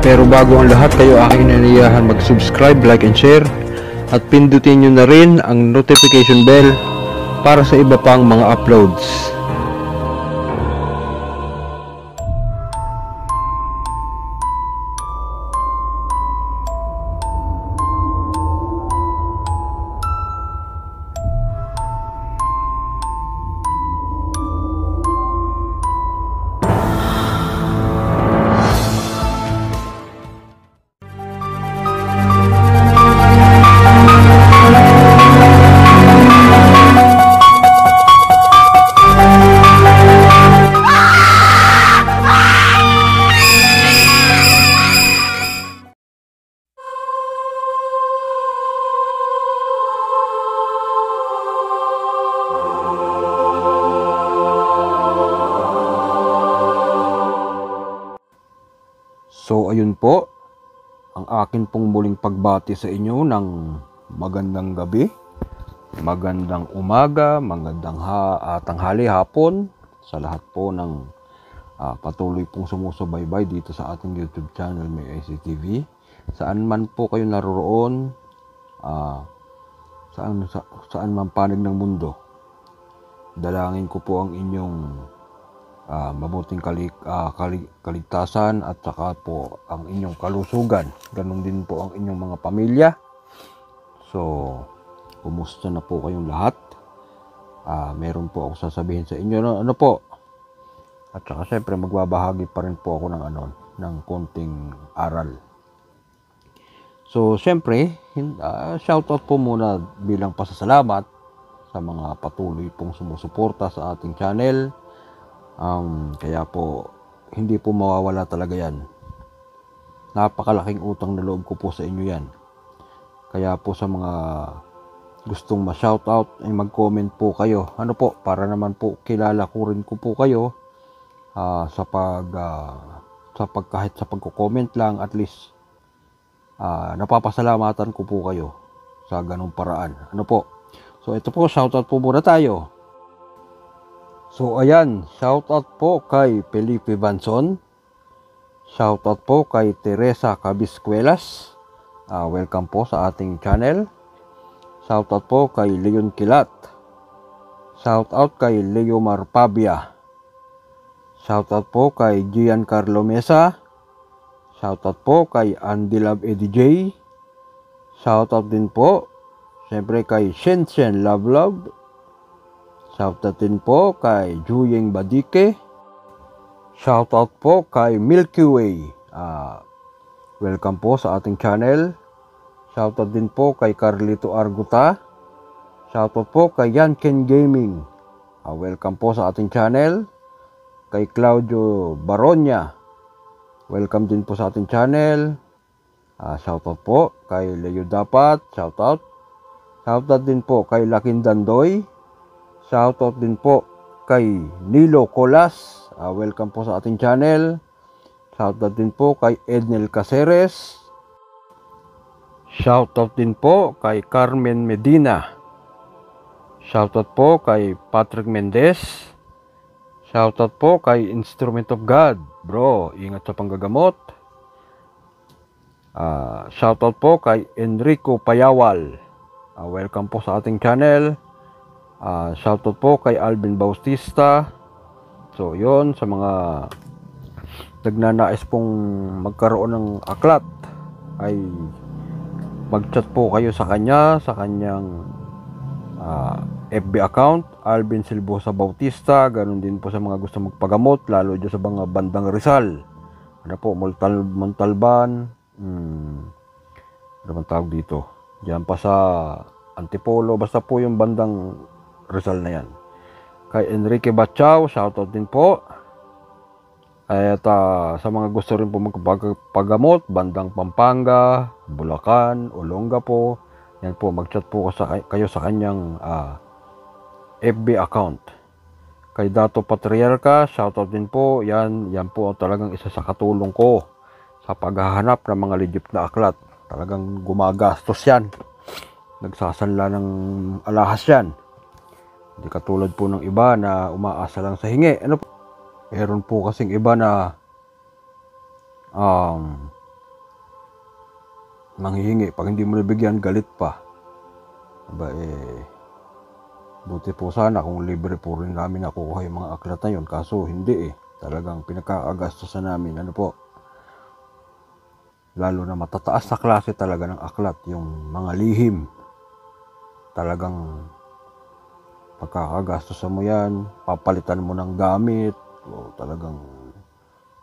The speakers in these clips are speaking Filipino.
Pero bago ang lahat, kayo aking inanayahan mag-subscribe, like and share at pindutin nyo na rin ang notification bell para sa iba pang mga uploads. So ayun po, ang akin pong muling pagbati sa inyo ng magandang gabi, magandang umaga, magandang tanghali, hapon sa lahat po ng patuloy pong sumusubaybay dito sa ating YouTube channel, May ICTV. Saan man po kayo naroroon, saan man panig ng mundo, dalangin ko po ang inyong mabuting kaligtasan at saka po ang inyong kalusugan. Ganon din po ang inyong mga pamilya. So, kumusta na po kayong lahat? Meron po ako sasabihin sa inyo ano po. At saka syempre magbabahagi pa rin po ako ng konting aral. So, syempre, shoutout po muna bilang pasasalamat sa mga patuloy pong sumusuporta sa ating channel. Kaya po hindi po mawawala talaga yan. Napakalaking utang na loob ko po sa inyo yan. Kaya po sa mga gustong ma-shoutout ay mag-comment po kayo. Ano po, para naman po kilala ko rin ko po kayo kahit sa pagko-comment lang, at least napapasalamatan ko po kayo sa ganung paraan. Ano po? So ito po, shoutout po muna tayo. So ayan, shoutout po kay Felipe Banson. Shoutout po kay Teresa Cabiscuelas. Welcome po sa ating channel. Shoutout po kay Leon Kilat. Shoutout kay Leomar Pabia. Shoutout po kay Giancarlo Mesa. Shoutout po kay Andy Love Eddie J. Shoutout din po siyempre kay Shen Love Love. Shoutout din po kay Juyeng Badike. Shoutout po kay Milky Way. Welcome po sa ating channel. Shoutout din po kay Carlito Arguta. Shoutout po kay Yanken Gaming. Welcome po sa ating channel. Kay Claudio Baronia. Welcome din po sa ating channel. Shoutout po kay Leo Dapat. Shoutout. Shoutout din po kay Lakin Dandoy. Shoutout din po kay Nilo Colas. Welcome po sa ating channel. Shoutout din po kay Ednel Caceres. Shoutout din po kay Carmen Medina. Shoutout po kay Patrick Mendez. Shoutout po kay Instrument of God. Bro, ingat sa panggagamot. Shoutout po kay Enrico Payawal. Welcome po sa ating channel. Shoutout po kay Alvin Bautista. So yon, sa mga nagnanais pong magkaroon ng aklat ay mag-chat po kayo sa kanyang FB account, Alvin Silbosa Bautista. Ganon din po sa mga gusto magpagamot, lalo dyan sa mga bandang Rizal. Ano po, Montalban, ano man tawag dito, diyan pa sa Antipolo, basta po yung bandang Rizal na yan. Kay Enrique Bachao, shoutout din po. At sa mga gusto rin po magpagamot, bandang Pampanga, Bulacan, Olongapo, yan po, mag-chat po kayo sa kanyang FB account. Kay Dato Patriarca, shoutout din po. Yan po talagang isa sa katulong ko sa paghahanap ng mga legit na aklat. Talagang gumagastos yan. Nagsasanla ng alahas yan. Hindi katulad po ng iba na umaasa lang sa hingi. Meron po kasing iba na manghihingi. Pag hindi mo nabigyan, galit pa. Aba buti po sana kung libre po rin namin nakukuha yung mga aklat na yun. Kaso hindi Talagang pinagkakagastosan namin. Ano po? Lalo na matataas na klase talaga ng aklat. Yung mga lihim. Talagang pagkakagastosan mo yan. Papalitan mo ng gamit. O talagang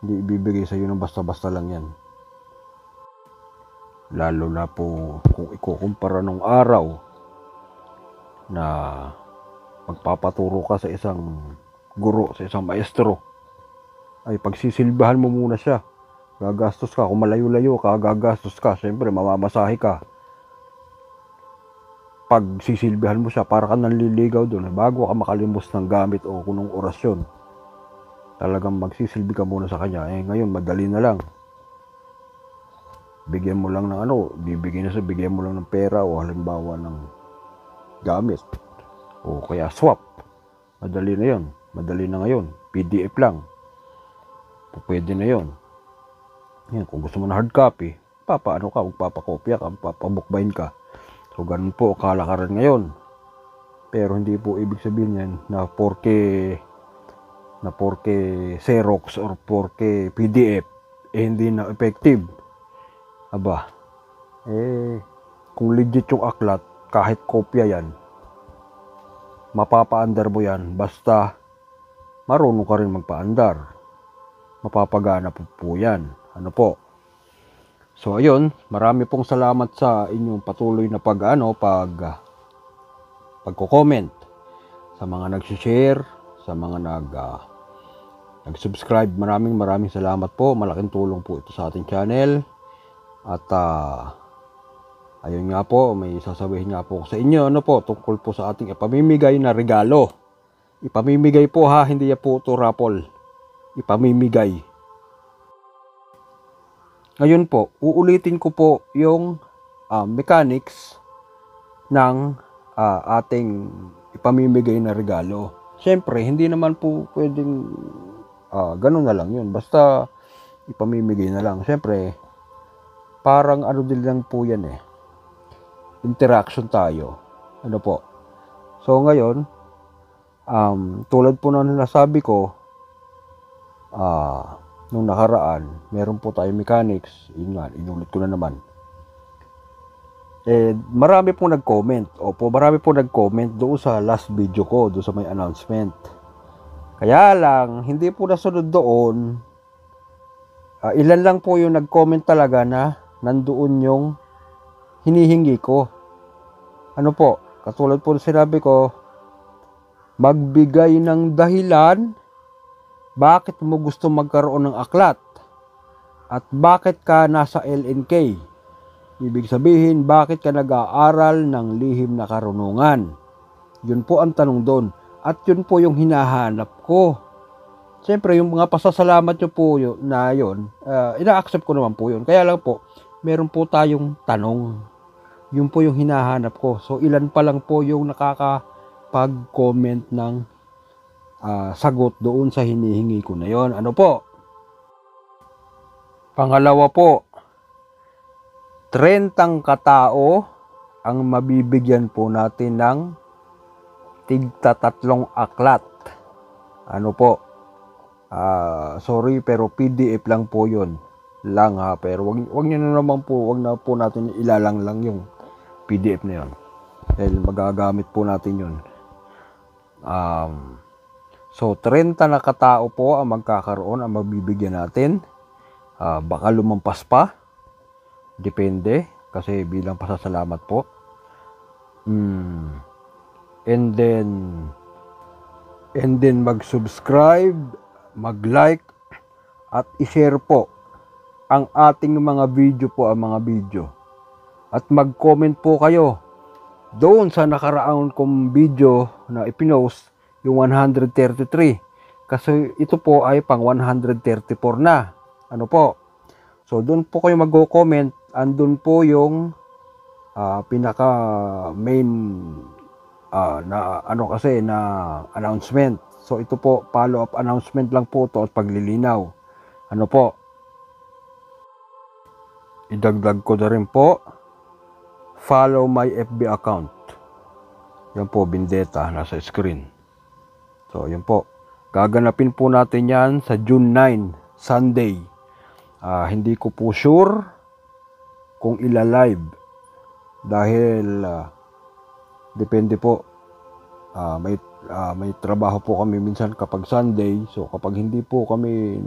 hindi ibibigay sa iyo ng basta-basta lang yan. Lalo na po kung ikukumpara nung araw na magpapaturo ka sa isang guro, sa isang maestro, ay pagsisilbahan mo muna siya. Gagastos ka. Kung malayo-layo ka, gagastos ka. Siyempre, mamamasahe ka. Pag sisilbihan mo siya, para ka nanliligaw doon. Bago ka makalimos ng gamit o kunong orasyon, talagang magsisilbi ka muna sa kanya. Ngayon, madali na lang. Bigyan mo lang ng bigyan mo lang ng pera o halimbawa ng gamit. O kaya swap. Madali na yon. Madali na ngayon. PDF lang. Pwede na yon. Yan, kung gusto mo na hard copy, magpapakopya ka, magpapabukbayin ka. So, ganun po kalakaran ngayon. Pero hindi po ibig sabihin yan na 4K Xerox or 4K PDF hindi na effective. Aba, kung legit yung aklat, kahit kopya yan, mapapaandar mo yan basta marunong ka rin magpaandar. Mapapagana po yan. Ano po? So ayun, marami pong salamat sa inyong patuloy na pagko-comment, sa mga nag-share, sa mga nag-subscribe. Maraming salamat po. Malaking tulong po ito sa ating channel. At ayun nga po, may sasabihin nga po sa inyo tungkol po sa ating ipamimigay na regalo. Ipamimigay po hindi po ito raffle. Ipamimigay. Ngayon po, uulitin ko po yung mechanics ng ating ipamimigay na regalo. Siyempre, hindi naman po pwedeng ganun na lang yun. Basta ipamimigay na lang. Siyempre, parang din lang po yan interaction tayo. Ano po? So ngayon, tulad po na nasabi ko, nung nakaraan, meron po tayong mechanics. Yun nga, inulit ko na naman. Marami pong nag-comment. Opo, marami pong nag-comment doon sa last video ko, doon sa may announcement. Kaya lang, hindi po nasunod doon. Ilan lang po yung nag-comment talaga na nandoon yung hinihingi ko. Ano po, katulad po sinabi ko, magbigay ng dahilan bakit mo gusto magkaroon ng aklat at bakit ka nasa LNK. Ibig sabihin, bakit ka nag-aaral ng lihim na karunungan. Yun po ang tanong doon. At yun po yung hinahanap ko. Siyempre, yung mga pasasalamat nyo po na yun, ina-accept ko naman po yun. Kaya lang po, meron po tayong tanong. Yun po yung hinahanap ko. So, ilan pa lang po yung nakakapag-comment ng sagot doon sa hinihingi ko na yon. Ano po? Pangalawa po, 30 katao ang mabibigyan po natin ng tigta-3 aklat. Ano po? Sorry pero PDF lang po yun. Pero wag niyo na naman po, wag na po natin ilalang lang yung PDF na yun. Dahil magagamit po natin yun. So 30 na katao po ang magkakaroon, ang mabibigyan natin. Baka lumampas pa. Depende. Kasi bilang pasasalamat po. And then mag-subscribe, mag-like, at i-share po ang ating mga video po, ang mga video. At mag-comment po kayo doon sa nakaraang kong video na ipinost, yung 133. Kasi ito po ay pang 134 na. Ano po? So doon po kayo mag-comment. Andun po yung pinaka main na announcement. So ito po, follow up announcement lang po to at paglilinaw. Ano po? idagdag ko na rin po, follow my FB account. Yan po, Bindeta, nasa screen. So, yun po. Gaganapin po natin yan sa June 9, Sunday. Hindi ko po sure kung ila-live. Dahil, depende po. May trabaho po kami minsan kapag Sunday. So, kapag hindi po kami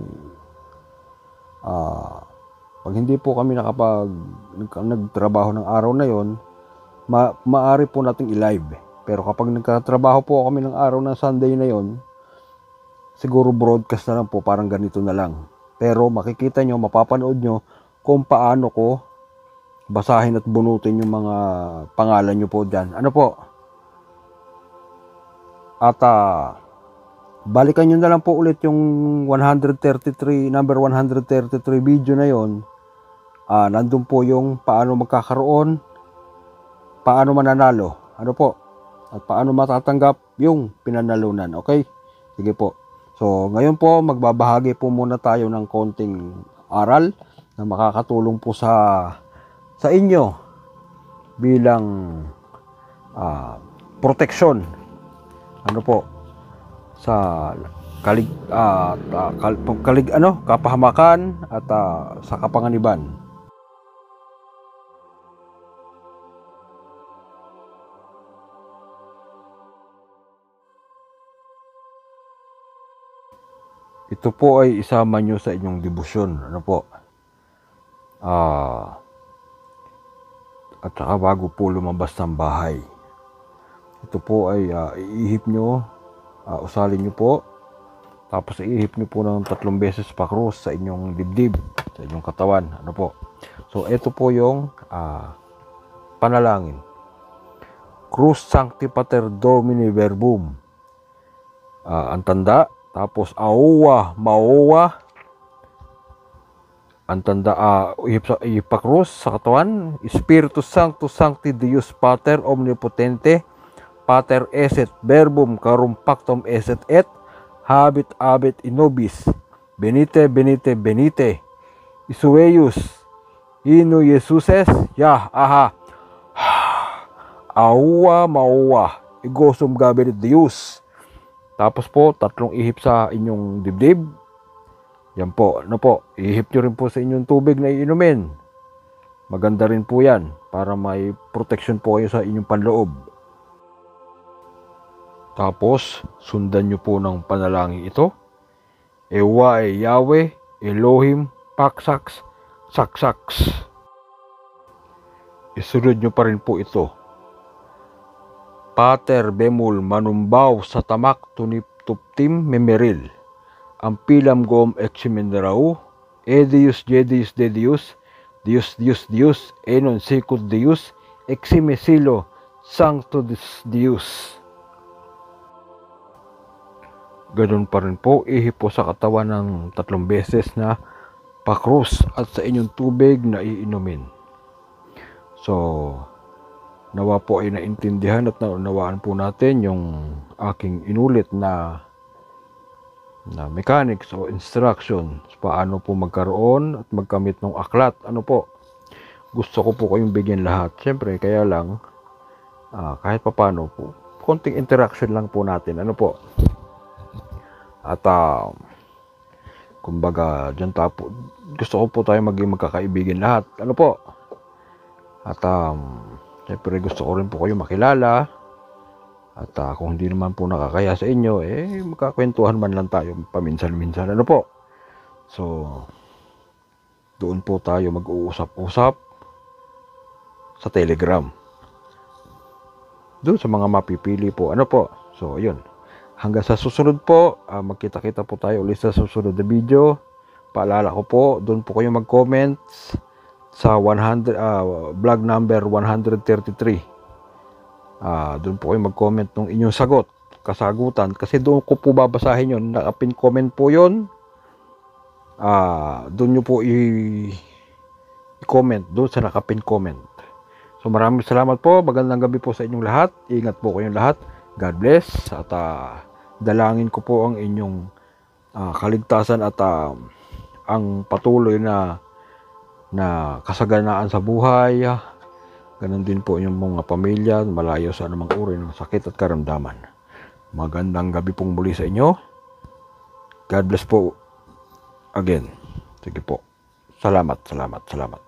nagtrabaho ng araw na yon, maaari po nating i-live. Pero kapag nagkatrabaho po kami ng araw ng Sunday na yon, siguro broadcast na lang po, parang ganito na lang. Pero makikita nyo, mapapanood nyo kung paano ko basahin at bunutin yung mga pangalan nyo po dyan. Ano po? At balikan nyo na lang po ulit yung number 133 video na yon. Nandun po yung paano magkakaroon, paano mananalo, ano po, at paano matatanggap yung pinanalunan. Okay? Sige po. So, ngayon po, magbabahagi po muna tayo ng konting aral na makakatulong po sa inyo bilang proteksyon. Ano po? Sa kapahamakan at sa kapanganiban. Ito po ay isama nyo sa inyong debosyon. Ano po? At saka bago po lumabas ng bahay. Ito po ay iihip nyo, usalin nyo po. Tapos iihip nyo po ng 3 beses pa krus sa inyong dibdib, sa inyong katawan. Ano po? So, ito po yung panalangin. Crus Sancti Pater Domini Verbum. Ang tanda. Tapos, aowa, maowa. Ang tanda, ipakrus sa katawan. Spiritus Sanctus Sancti Deus Pater Omnipotente. Pater eset verbum carum pactum eset et. Habit in nobis. Benite, benite, benite. Isueus. Inu Jesuses. Yah, aha. Aowa, maowa. Igosum gaberit Deus. Tapos po, 3 ihip sa inyong dibdib. Yan po, ano po, ihip nyo rin po sa inyong tubig na iinumin. Maganda rin po yan, para may protection po kayo sa inyong panloob. Tapos, sundan nyo po ng panalangin ito. Ewa e Yahweh, Elohim, Paksaks, Saksaks. Isunod nyo pa rin po ito. Pater bemul manumbaw sa tamak tunip-tuptim memeril. Ampilam gom eximenderau. Edius jedius dedius. Dios Dios Dios. Enon sicut Dios. Eximesilo sancto Dios. Ganun pa rin po. Ihip po sa katawan ng 3 beses na pakrus at sa inyong tubig na iinumin. So, nawa po ay naintindihan at naunawaan po natin yung aking inulit na mechanics o instruction paano po magkaroon at magkamit ng aklat. Ano po, gusto ko po kayong bigyan lahat. Siyempre, kaya lang kahit papano po, konting interaction lang po natin. Ano po, at kumbaga dyan po, gusto ko po tayo maging magkakaibigan lahat. Ano po, at siyempre gusto ko rin po kayo makilala. At kung hindi naman po nakakaya sa inyo, magkakwentuhan man lang tayo paminsan-minsan. Ano po? So, doon po tayo mag-uusap-usap sa Telegram. Doon sa mga mapipili po. Ano po? So, yun. Hanggang sa susunod po, magkita-kita po tayo ulit sa susunod na video. Paalala ko po, doon po kayo mag-comment sa vlog number 133. Doon po kayo mag-comment ng inyong kasagutan. Kasi doon ko po babasahin yun. Nakapin comment po yun. Doon nyo po i-comment. Doon sa nakapin comment. So maraming salamat po. Magandang gabi po sa inyong lahat. Ingat po kayong lahat. God bless. At dalangin ko po ang inyong kaligtasan at ang patuloy na na kasaganaan sa buhay. Ganon din po yung mga pamilya, malayo sa anumang uri ng sakit at karamdaman. Magandang gabi pong muli sa inyo. God bless po again. Sige po. Salamat, salamat, salamat.